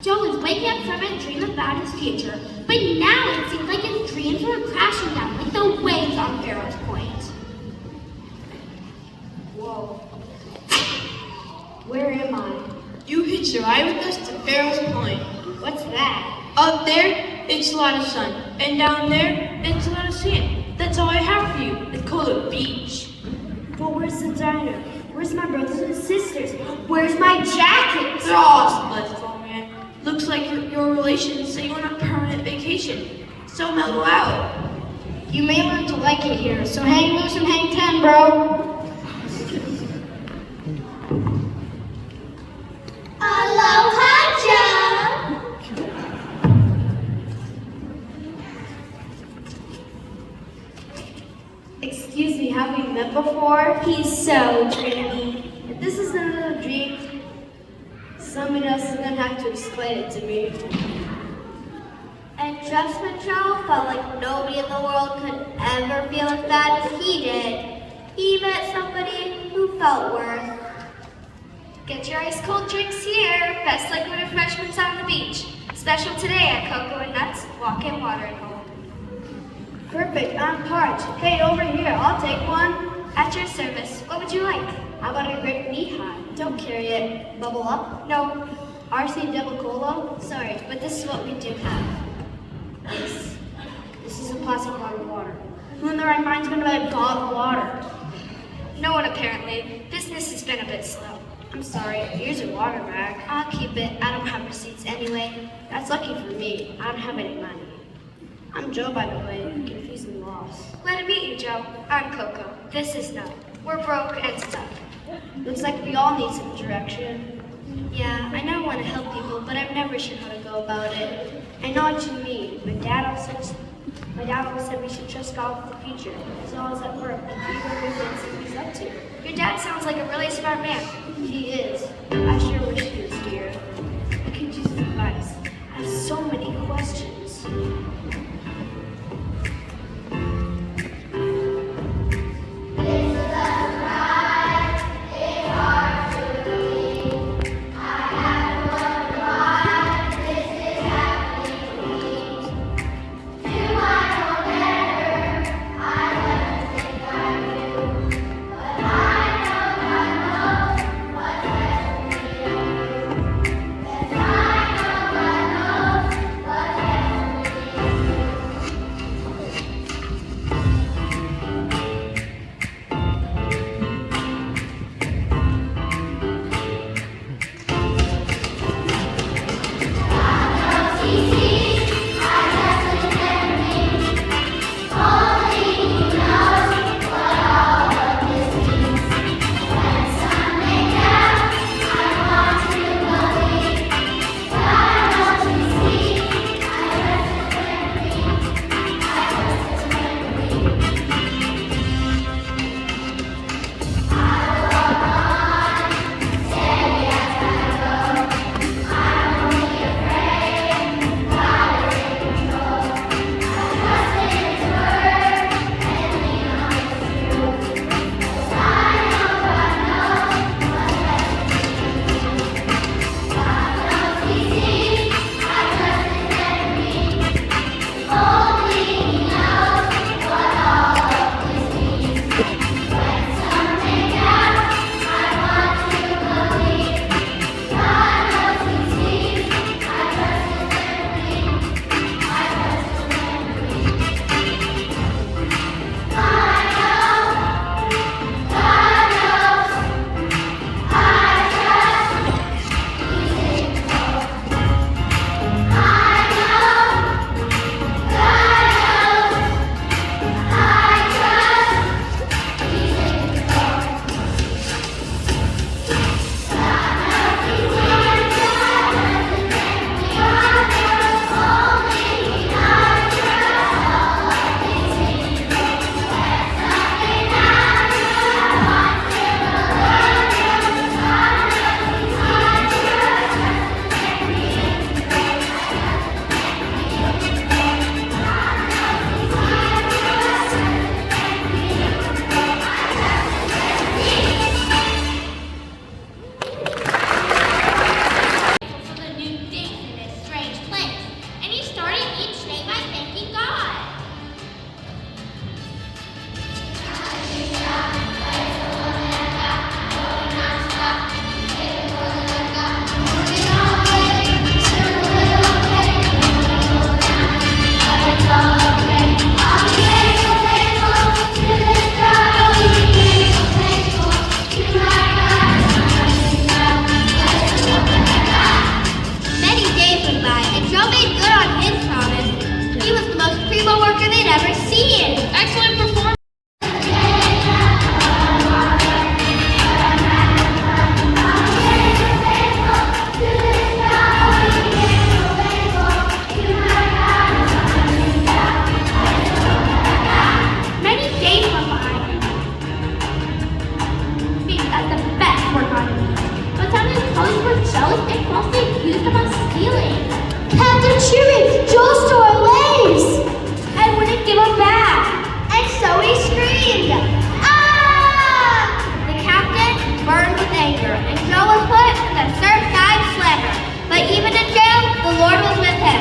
Joe is waking up from a dream about his future, but now it seems like his dreams were crashing down like the waves on Pharaoh's Point. Whoa. Where am I? You hitched a ride with us to Pharaoh's Point. What's that? Up there, it's a lot of sun. And down there, it's a lot of sand. That's all I have for you. It's called a beach. But where's the diner? Where's my brothers and sisters? Where's my jacket? They're all split, man. Looks like your relations say you want a permanent vacation. So mellow out. You may learn to like it here, so hang loose and hang 10, bro. Aloha, Joe! Excuse me, have we met before? He's so dreamy. If this is another dream, someone else is gonna have to explain it to me. And trust me, Joe felt like nobody in the world could ever feel as bad as he did. He met somebody who felt worth. Get your ice cold drinks here. Best liquid refreshments on the beach. Special today at Cocoa and Nuts Walk-In Watering Hole. Perfect, I'm parched. Hey, over here, I'll take one. At your service. What would you like? How about a grape knee-high? Don't carry it. Bubble up? No. RC Double Cola? Sorry, but this is what we do have. This is a plastic bottle of water. Who in their right mind's gonna buy a bottle of water? No one apparently. Business has been a bit slow. I'm sorry, here's your water bag. I'll keep it. I don't have receipts anyway. That's lucky for me. I don't have any money. I'm Joe, by the way. Confused and lost. Glad to meet you, Joe. I'm Coco. This is Nut. We're broke and stuck. Looks like we all need some direction. Yeah, I know I want to help people, but I'm never sure how to go about it. I know what you mean. My dad always said we should trust God with the future. He's always at work, even when we don't see what he's up to. Your dad sounds like a really smart man. He is. I sure wish he was here. I could use his advice. I have so many questions. ever seen. Excellent performance. Many days went by. Being at the best work on me. But some of his colleagues were jealous and falsely accused him of stealing. Captain Chewy, Joe stole our lace! I wouldn't give him back. And so he screamed, ah! The captain burned with anger, and Joe was put in the surfside slammer. But even in jail, the Lord was with him.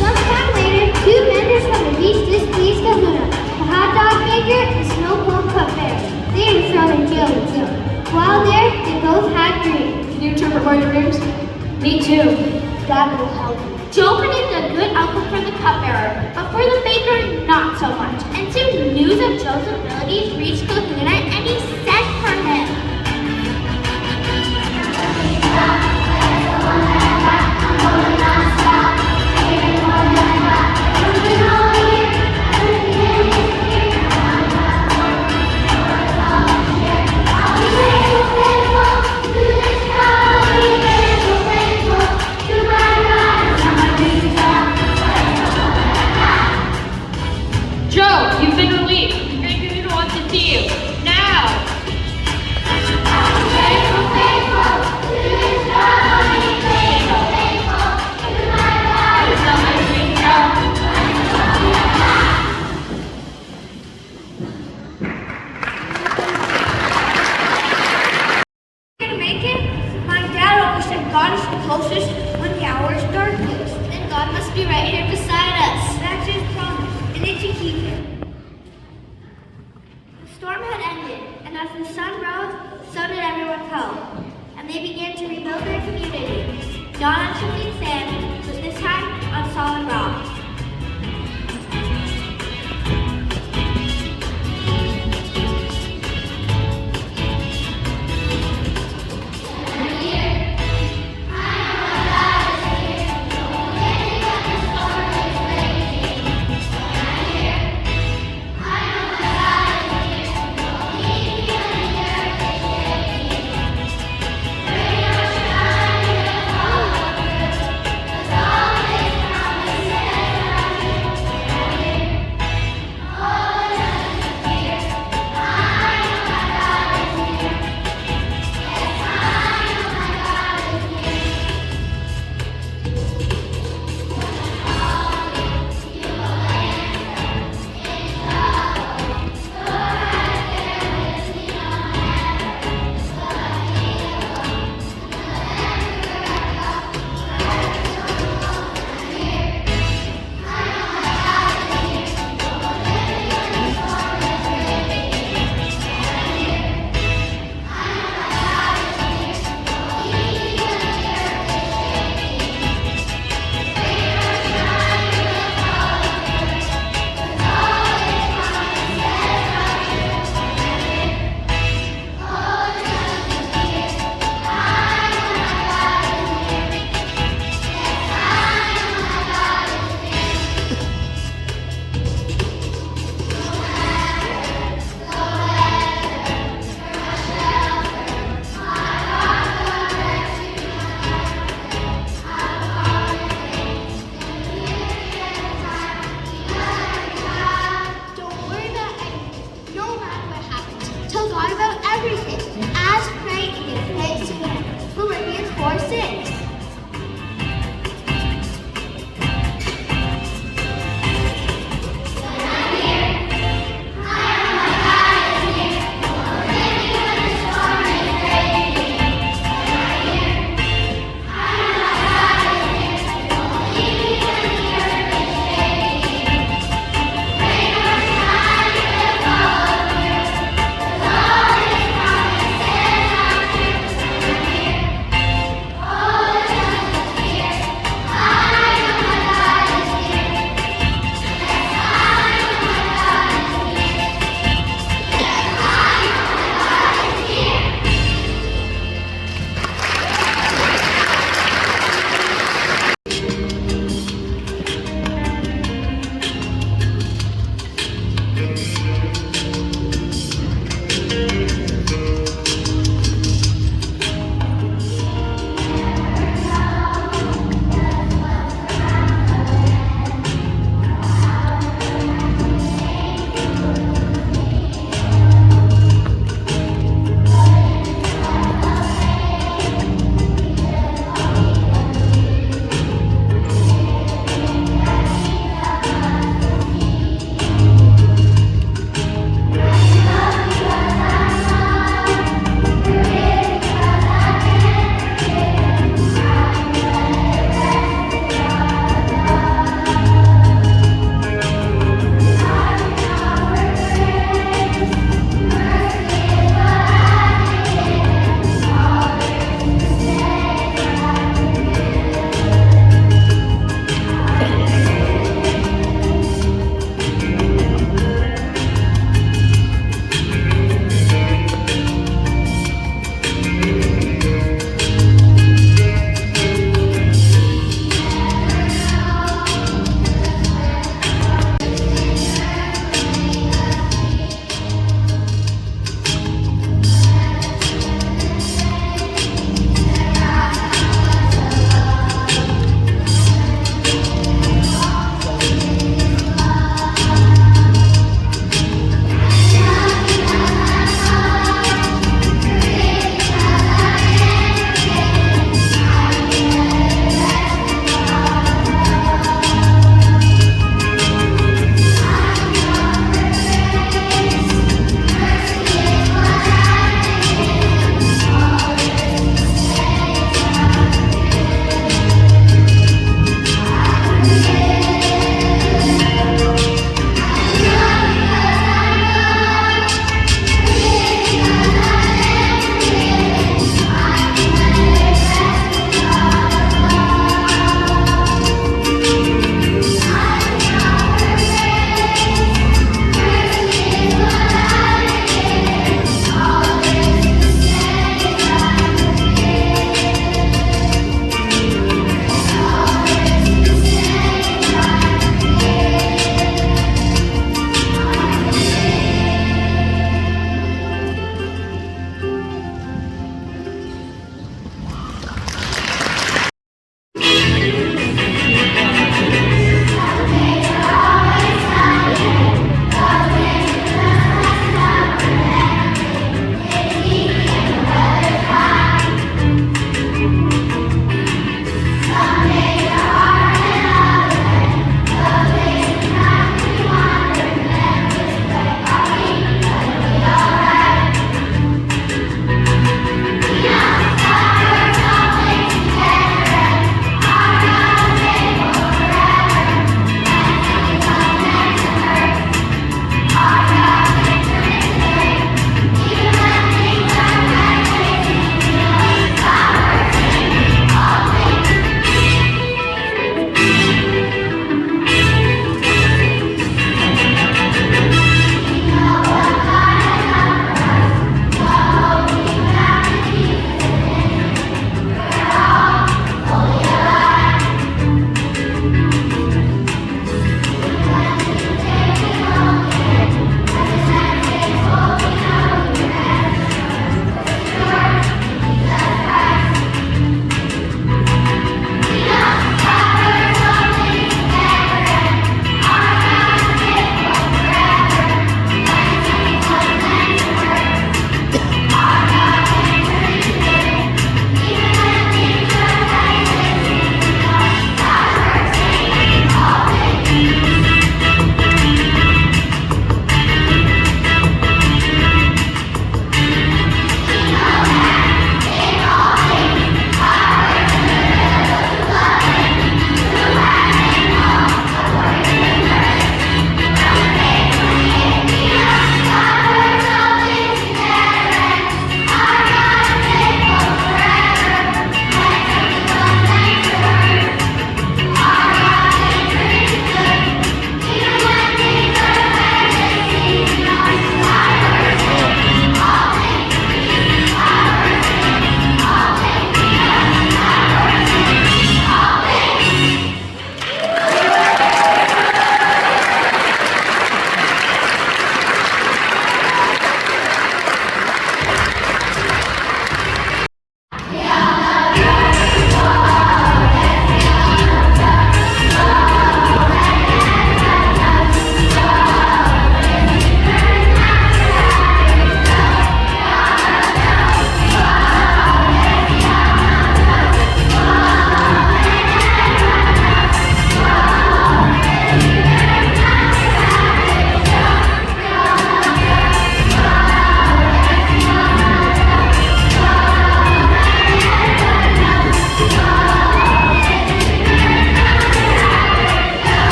Sometime later, two vendors from the beach displeased Kahuna, the hot dog maker and snowball cupbearer. They were thrown in jail with Joe. While there, they both had dreams. Can you interpret my dreams? Me too. God will help. Joe proved a good outcome for the cupbearer, but for the baker, not so much. And soon news of Joe's abilities reached Kahuna and